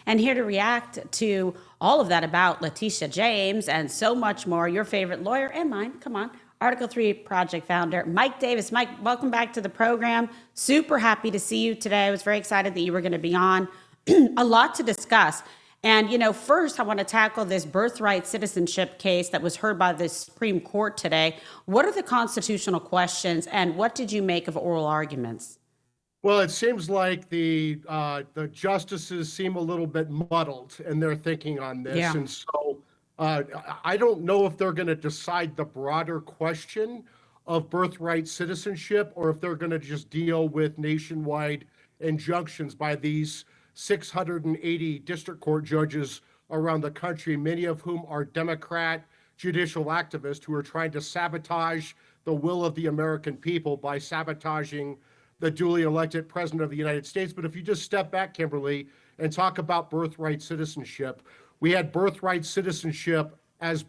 And here to react to all of that about Letitia James and so much more, your favorite lawyer and mine, come on, Article 3 Project founder, Mike Davis. Mike, welcome back to the program. Super happy to see you today. I was very excited that you were going to be on. A lot to discuss. And, first I want to tackle this birthright citizenship case that was heard by the Supreme Court today. What are the constitutional questions and what did you make of oral arguments? Well, it seems like the justices seem a little bit muddled in their thinking on this. Yeah. And so I don't know if they're going to decide the broader question of birthright citizenship or if they're going to just deal with nationwide injunctions by these 680 district court judges around the country, many of whom are Democrat judicial activists who are trying to sabotage the will of the American people by sabotaging the duly elected president of the United States. But if you just step back, Kimberly, and talk about birthright citizenship, we had birthright citizenship as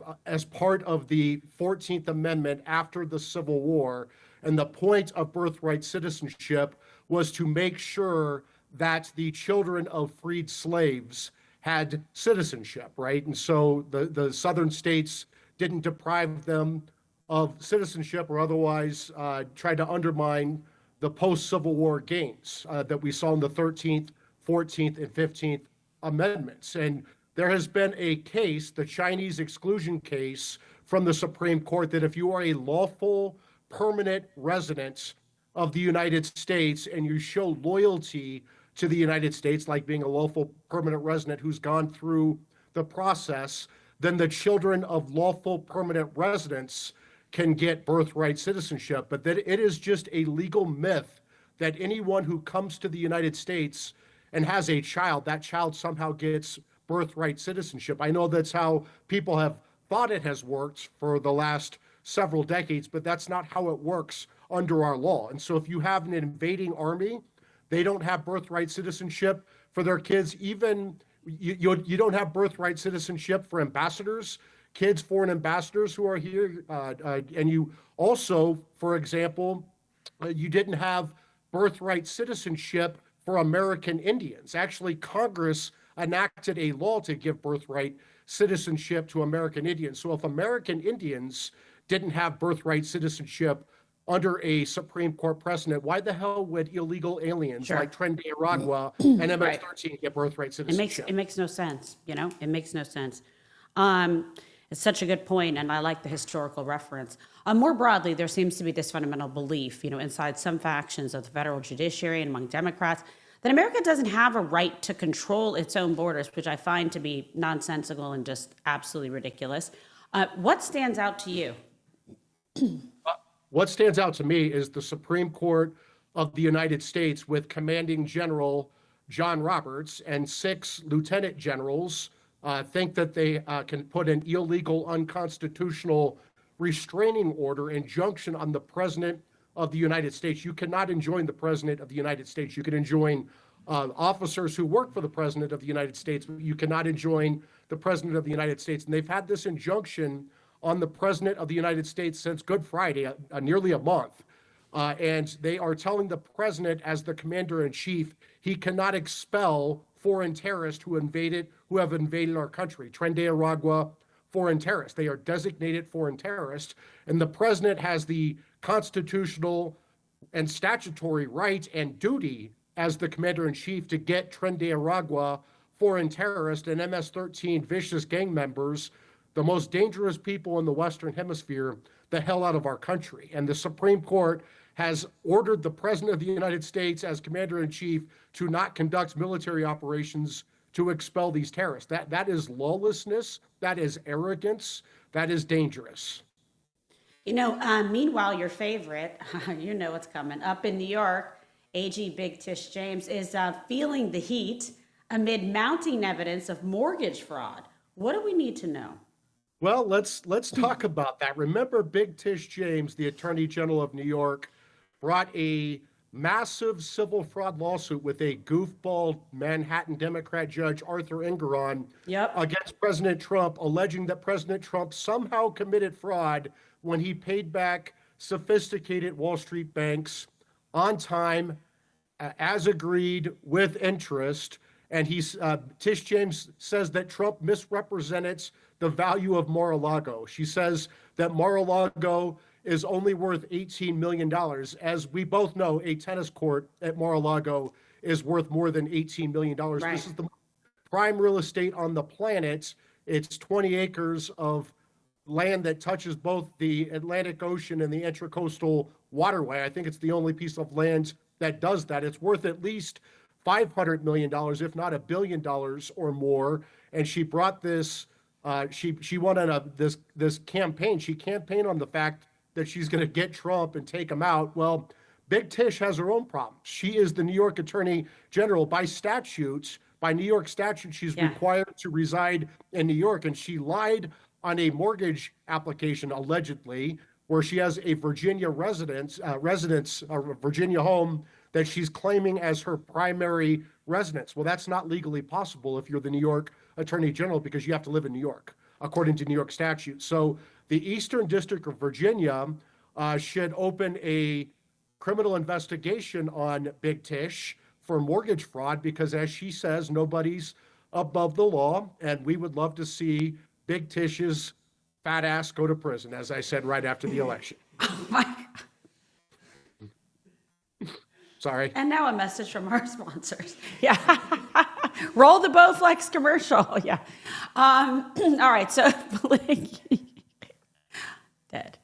part of the 14th Amendment after the Civil War. And the point of birthright citizenship was to make sure that the children of freed slaves had citizenship, right? And so the southern states didn't deprive them of citizenship or otherwise try to undermine the post-Civil War gains that we saw in the 13th, 14th, and 15th Amendments. And there has been a case, the Chinese exclusion case from the Supreme Court, that if you are a lawful permanent resident of the United States and you show loyalty to the United States, like being a lawful permanent resident who's gone through the process, then the children of lawful permanent residents can get birthright citizenship. But that it is just a legal myth that anyone who comes to the United States and has a child, that child somehow gets birthright citizenship. I know that's how people have thought it has worked for the last several decades, but that's not how it works under our law. And so if you have an invading army, they don't have birthright citizenship for their kids. Even you don't have birthright citizenship for ambassadors, kids, foreign ambassadors who are here. And you also, for example, you didn't have birthright citizenship for American Indians. Actually, Congress enacted a law to give birthright citizenship to American Indians. So if American Indians didn't have birthright citizenship under a Supreme Court precedent, why the hell would illegal aliens like Tren de Aragua and MS-13 get birthright citizenship? It makes no sense, It makes no sense. It's such a good point, and I like the historical reference. More broadly, there seems to be this fundamental belief, inside some factions of the federal judiciary and among Democrats, that America doesn't have a right to control its own borders, which I find to be nonsensical and just absolutely ridiculous. What stands out to you? What stands out to me is the Supreme Court of the United States with Commanding General John Roberts and 6 lieutenant generals think that they can put an illegal, unconstitutional restraining order, injunction on the President of the United States. You cannot enjoin the President of the United States. You can enjoin officers who work for the President of the United States, but you cannot enjoin the President of the United States. And they've had this injunction on the President of the United States since Good Friday, nearly a month. And they are telling the President, as the Commander-in-Chief, he cannot expel foreign terrorists who have invaded our country. Tren de Aragua, foreign terrorists. They are designated foreign terrorists. And the President has the constitutional and statutory right and duty as the Commander-in-Chief to get Tren de Aragua, foreign terrorists, and MS-13 vicious gang members, the most dangerous people in the Western Hemisphere, the hell out of our country. And the Supreme Court has ordered the President of the United States as Commander-in-Chief to not conduct military operations to expel these terrorists. That is lawlessness, that is arrogance, that is dangerous. Meanwhile, your favorite, you know what's coming, up in New York, AG Big Tish James is feeling the heat amid mounting evidence of mortgage fraud. What do we need to know? Well, let's talk about that. Remember, Big Tish James, the Attorney General of New York, brought a massive civil fraud lawsuit with a goofball Manhattan Democrat judge, Arthur Engeron, against President Trump, alleging that President Trump somehow committed fraud when he paid back sophisticated Wall Street banks on time, as agreed, with interest. And Tish James says that Trump misrepresented the value of Mar-a-Lago. She says that Mar-a-Lago is only worth $18 million. As we both know, a tennis court at Mar-a-Lago is worth more than $18 million. Right. This is the prime real estate on the planet. It's 20 acres of land that touches both the Atlantic Ocean and the Intracoastal Waterway. I think it's the only piece of land that does that. It's worth at least $500 million, if not $1 billion or more. And she brought this, she went on this campaign. She campaigned on the fact that she's going to get Trump and take him out. Well, Big Tish has her own problems. She is the New York Attorney General. By New York statute, she's required to reside in New York. And she lied on a mortgage application, allegedly, where she has a Virginia residence, a Virginia home that she's claiming as her primary residence. Well, that's not legally possible if you're the New York Attorney General, because you have to live in New York, according to New York statute. So the Eastern District of Virginia should open a criminal investigation on Big Tish for mortgage fraud, because, as she says, nobody's above the law, and we would love to see Big Tish's fat ass go to prison, as I said right after the election. Oh my God. Sorry. And now a message from our sponsors. Yeah. Roll the Bowflex commercial. Yeah. All right. So dead.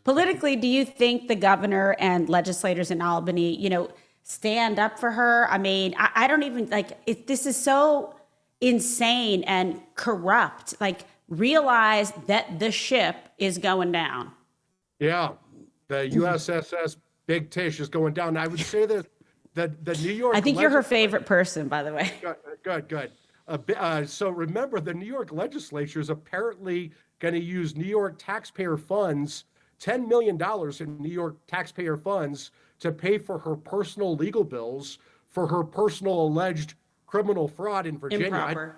Politically, do you think the governor and legislators in Albany, stand up for her? I mean, I don't even this is so insane and corrupt. Realize that the ship is going down. Yeah. The USSS Big Tish is going down. I would say that the New York... I think you're her favorite person, by the way. Good. So remember, the New York legislature is apparently going to use New York taxpayer funds, $10 million in New York taxpayer funds, to pay for her personal legal bills for her personal alleged criminal fraud in Virginia. Improper.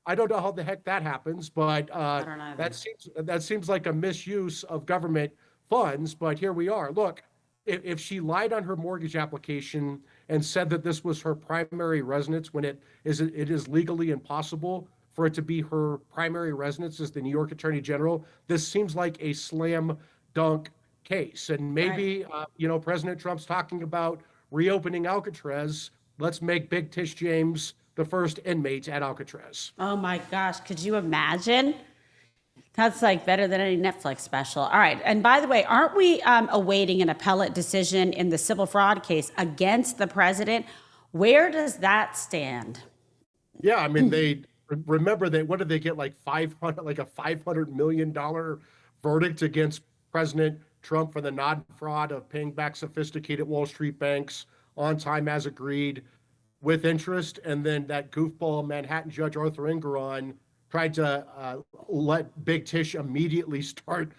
I don't know how the heck that happens, but I don't that seems like a misuse of government funds. But here we are. Look, if she lied on her mortgage application and said that this was her primary residence, when it is legally impossible for it to be her primary residence as the New York Attorney General, this seems like a slam dunk case. And maybe, President Trump's talking about reopening Alcatraz. Let's make Big Tish James the first inmate at Alcatraz. Oh my gosh, could you imagine? That's better than any Netflix special. All right, and by the way, aren't we awaiting an appellate decision in the civil fraud case against the president? Where does that stand? Yeah, I mean, they remember that. What did they get? A $500 million verdict against President Trump for the non-fraud of paying back sophisticated Wall Street banks on time as agreed, with interest. And then that goofball Manhattan judge Arthur Engoron tried to let Big Tish immediately start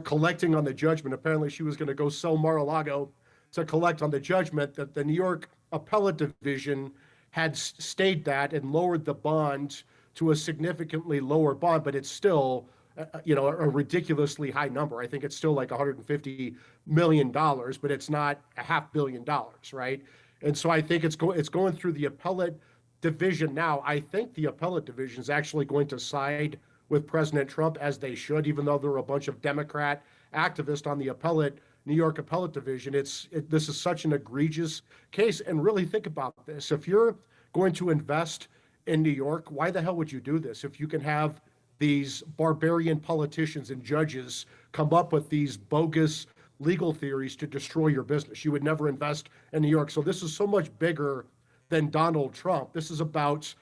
collecting on the judgment. Apparently she was going to go sell Mar-a-Lago to collect on the judgment. That the New York Appellate Division had stayed that and lowered the bond to a significantly lower bond, but it's still a ridiculously high number. I think it's still $150 million, but it's not $500 million, right? And so I think it's going through the appellate division now. I think the appellate division is actually going to side with President Trump, as they should, even though there are a bunch of Democrat activists on the New York appellate division. This is such an egregious case. And really think about this. If you're going to invest in New York, why the hell would you do this? If you can have these barbarian politicians and judges come up with these bogus legal theories to destroy your business, you would never invest in New York. So this is so much bigger than Donald Trump. This is about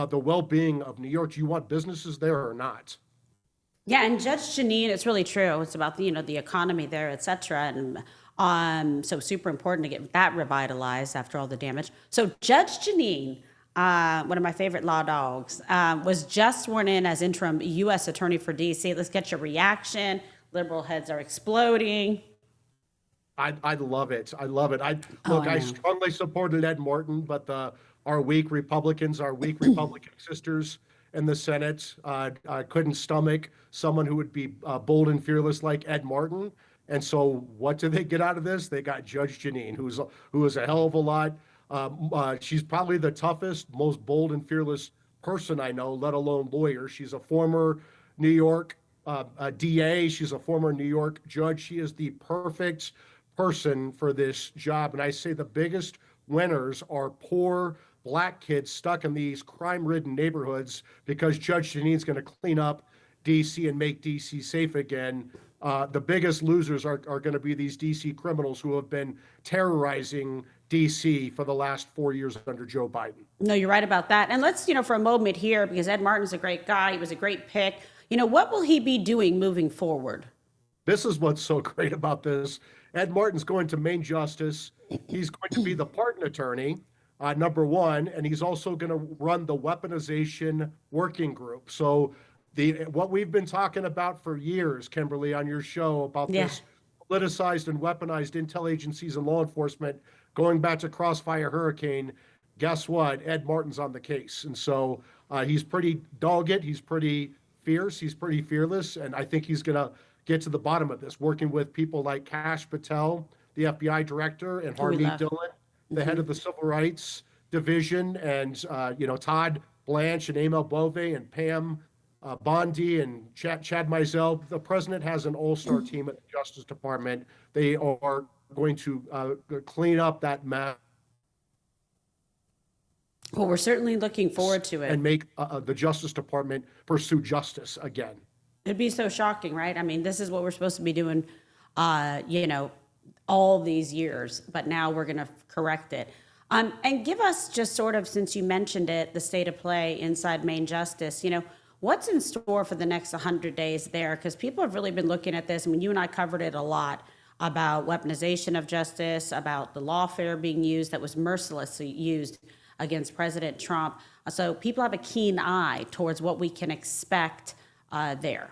the well-being of New York. Do you want businesses there or not? Yeah, and Judge Janine, it's really true. It's about the economy there, et cetera, and so super important to get that revitalized after all the damage. So Judge Janine, one of my favorite law dogs, was just sworn in as interim U.S. Attorney for D.C. Let's get your reaction. Liberal heads are exploding. I love it. I love it. I strongly supported Ed Martin, but our weak Republican sisters in the Senate couldn't stomach someone who would be bold and fearless like Ed Martin. And so what did they get out of this? They got Judge Janine, who is a hell of a lot She's probably the toughest, most bold and fearless person I know, let alone lawyer. She's a former New York DA. She's a former New York judge. She is the perfect person for this job. And I say the biggest winners are poor Black kids stuck in these crime-ridden neighborhoods because Judge Jeanine's going to clean up DC and make DC safe again. The biggest losers are going to be these DC criminals who have been terrorizing DC for the last 4 years under Joe Biden. No, you're right about that. And let's, for a moment here, because Ed Martin's a great guy. He was a great pick. What will he be doing moving forward? This is what's so great about this. Ed Martin's going to Main Justice. He's going to be the pardon attorney, number one, and he's also going to run the weaponization working group. So what we've been talking about for years, Kimberly, on your show about this politicized and weaponized intel agencies and law enforcement going back to Crossfire Hurricane, guess what? Ed Martin's on the case. And so he's pretty dogged. He's pretty fierce. He's pretty fearless. And I think he's going to get to the bottom of this, working with people like Kash Patel, the FBI director, and Harmeet Dillon, the head of the Civil Rights Division, and Todd Blanche and Amel Bove and Pam Bondi and Chad Mizell. The president has an all-star team at the Justice Department. They are going to clean up that mess. Well, we're certainly looking forward to it. And make the Justice Department pursue justice again. It'd be so shocking, right? I mean, this is what we're supposed to be doing, all these years, but now we're going to correct it. And give us just sort of, since you mentioned it, the state of play inside Main Justice, what's in store for the next 100 days there? Because people have really been looking at this. I mean, you and I covered it a lot about weaponization of justice, about the lawfare being used that was mercilessly used against President Trump. So people have a keen eye towards what we can expect there.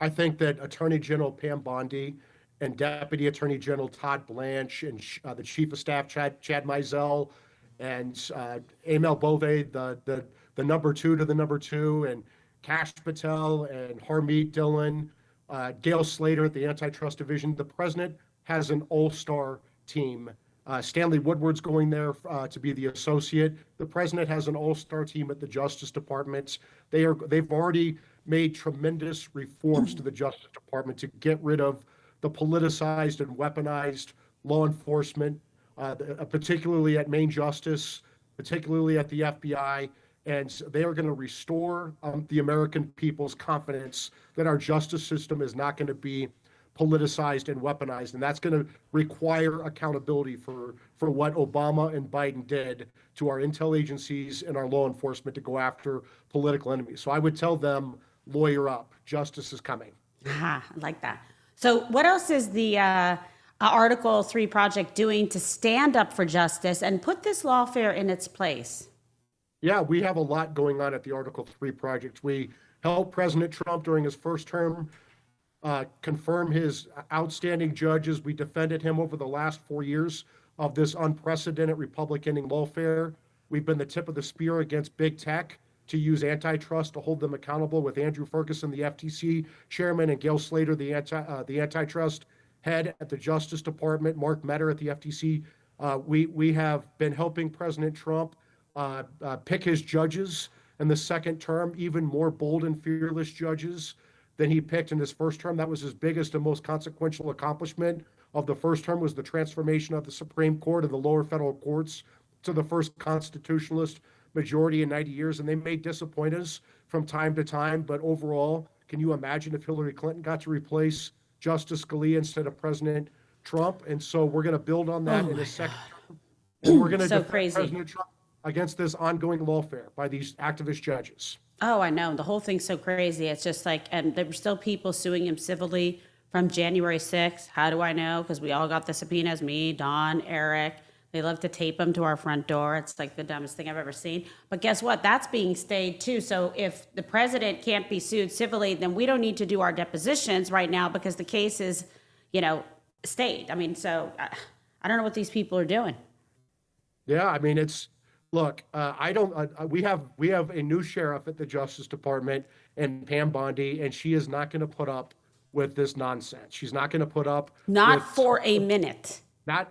I think that Attorney General Pam Bondi and Deputy Attorney General Todd Blanche and the Chief of Staff Chad Mizell and Amel Bove, the number two to the number two, and Kash Patel and Harmeet Dillon, Gail Slater at the Antitrust Division. The president has an all-star team. Stanley Woodward's going there to be the associate. The president has an all-star team at the Justice Department. They've already made tremendous reforms to the Justice Department to get rid of the politicized and weaponized law enforcement, particularly at Main Justice, particularly at the FBI. And they are going to restore the American people's confidence that our justice system is not going to be politicized and weaponized. And that's going to require accountability for what Obama and Biden did to our intel agencies and our law enforcement to go after political enemies. So I would tell them, lawyer up. Justice is coming. I like that. So what else is the Article 3 project doing to stand up for justice and put this lawfare in its place? Yeah, we have a lot going on at the Article 3 project. We helped President Trump during his first term confirm his outstanding judges. We defended him over the last 4 years of this unprecedented Republican lawfare. We've been the tip of the spear against big tech to use antitrust to hold them accountable with Andrew Ferguson, the FTC chairman, and Gail Slater, the antitrust head at the Justice Department, Mark Metter at the FTC. We have been helping President Trump pick his judges in the second term, even more bold and fearless judges than he picked in his first term. That was his biggest and most consequential accomplishment of the first term, was the transformation of the Supreme Court and the lower federal courts to the first constitutionalist majority in 90 years. And they may disappoint us from time to time, but overall, can you imagine if Hillary Clinton got to replace Justice Scalia instead of President Trump? And so we're going to build on that in a second term. And we're going to defend President Trump against this ongoing lawfare by these activist judges. Oh, I know. The whole thing's so crazy. It's just like, and there were still people suing him civilly from January 6th. How do I know? Because we all got the subpoenas, me, Don, Eric. They love to tape them to our front door. It's like the dumbest thing I've ever seen. But guess what? That's being stayed too. So if the president can't be sued civilly, then we don't need to do our depositions right now because the case is, stayed. I mean, so I don't know what these people are doing. Yeah, I mean, look, we have a new sheriff at the Justice Department, and Pam Bondi, and she is not going to put up with this nonsense. She's not going to put up for a minute.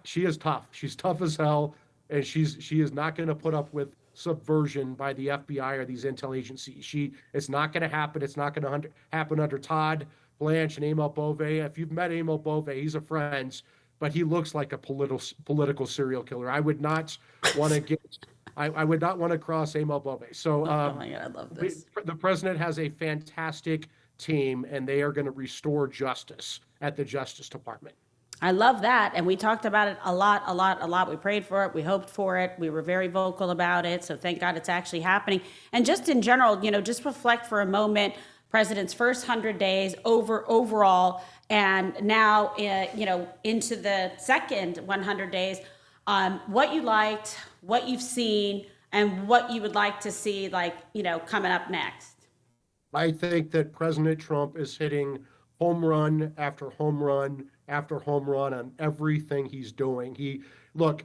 She is tough. She's tough as hell. and she is not going to put up with subversion by the FBI or these intel agencies. It's not going to happen. It's not going to happen under Todd Blanche and Emil Bove. If you've met Emil Bove, he's a friend, but he looks like a political serial killer. I would not want to I would not want to cross Emil Bove. So oh my God, I love this. The president has a fantastic team, and they are going to restore justice at the Justice Department. I love that. And we talked about it a lot. We prayed for it. We hoped for it. We were very vocal about it. So thank God it's actually happening. And just in general, just reflect for a moment, President's first 100 days overall, and now, into the second 100 days, what you liked, what you've seen, and what you would like to see, coming up next. I think that President Trump is hitting home run after home run after home run on everything he's doing.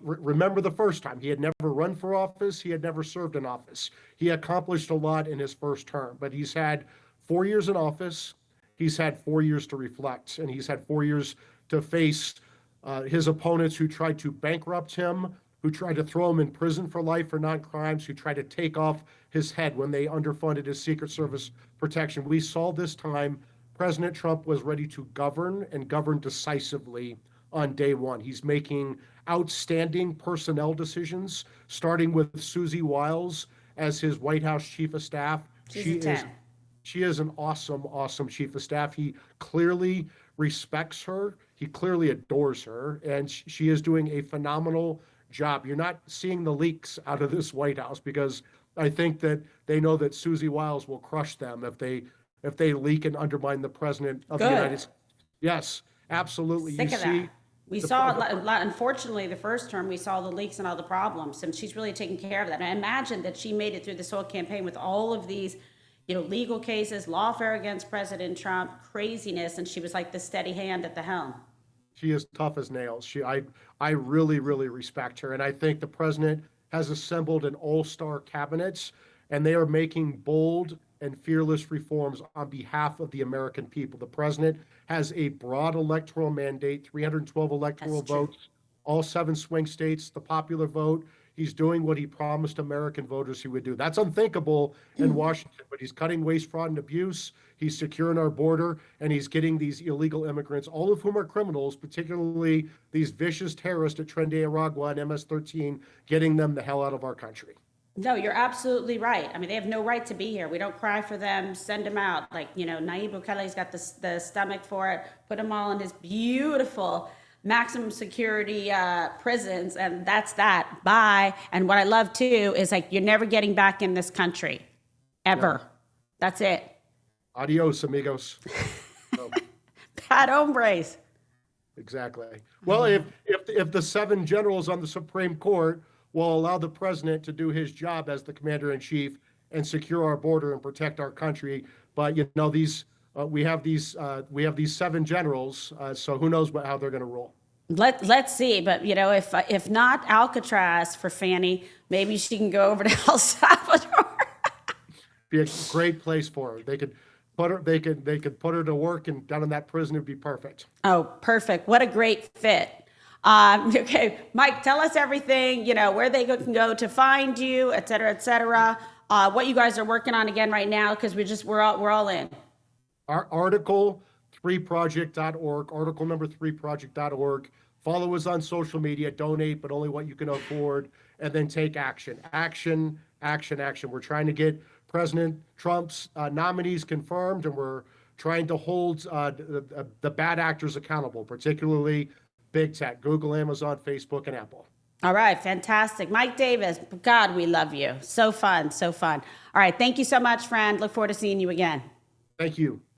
Remember the first time. He had never run for office. He had never served in office. He accomplished a lot in his first term, but he's had 4 years in office. He's had 4 years to reflect, and he's had 4 years to face his opponents who tried to bankrupt him, who tried to throw him in prison for life for non-crimes, who tried to take off his head when they underfunded his Secret Service protection. We saw this time President Trump was ready to govern and govern decisively on day one. He's making outstanding personnel decisions, starting with Susie Wiles as his White House chief of staff. She is an awesome chief of staff. He clearly respects her. He clearly adores her, and she is doing a phenomenal job. You're not seeing the leaks out of this White House because I think that they know that Susie Wiles will crush them if they leak and undermine the president of the United States. Yes, absolutely. Sick of that. We saw, unfortunately, the first term, we saw the leaks and all the problems, and she's really taking care of that. And I imagine that she made it through this whole campaign with all of these, legal cases, lawfare against President Trump, craziness, and she was like the steady hand at the helm. She is tough as nails. I really respect her, and I think the president has assembled an all-star cabinet, and they are making bold and fearless reforms on behalf of the American people. The president has a broad electoral mandate, 312 electoral votes, all 7 swing states, the popular vote. He's doing what he promised American voters he would do. That's unthinkable in Washington, but he's cutting waste, fraud, and abuse. He's securing our border, and he's getting these illegal immigrants, all of whom are criminals, particularly these vicious terrorists at Tren de Aragua and MS-13, getting them the hell out of our country. No, you're absolutely right. I mean, they have no right to be here. We don't cry for them. Send them out. Nayib Bukele's got the stomach for it. Put them all in his beautiful maximum security prisons, and that's that. Bye. And what I love too is you're never getting back in this country, ever. Yeah. That's it. Adios, amigos. Bad hombres. Exactly. Well, if the 7 generals on the Supreme Court will allow the president to do his job as the commander in chief and secure our border and protect our country, but we have these 7 generals, so who knows how they're going to rule. Let's see, but if not Alcatraz for Fanny, maybe she can go over to El Salvador. Be a great place for her. They could put her to work, and down in that prison it'd be perfect. Oh, perfect! What a great fit. Okay, Mike, tell us everything. Where they can go to find you, et cetera. What you guys are working on again right now, because we're all in. Our article3project.org, article number 3project.org. Follow us on social media, donate, but only what you can afford, and then take action. Action. We're trying to get President Trump's nominees confirmed, and we're trying to hold the bad actors accountable, particularly big tech, Google, Amazon, Facebook, and Apple. All right, fantastic. Mike Davis, God, we love you. So fun. All right, thank you so much, friend. Look forward to seeing you again. Thank you.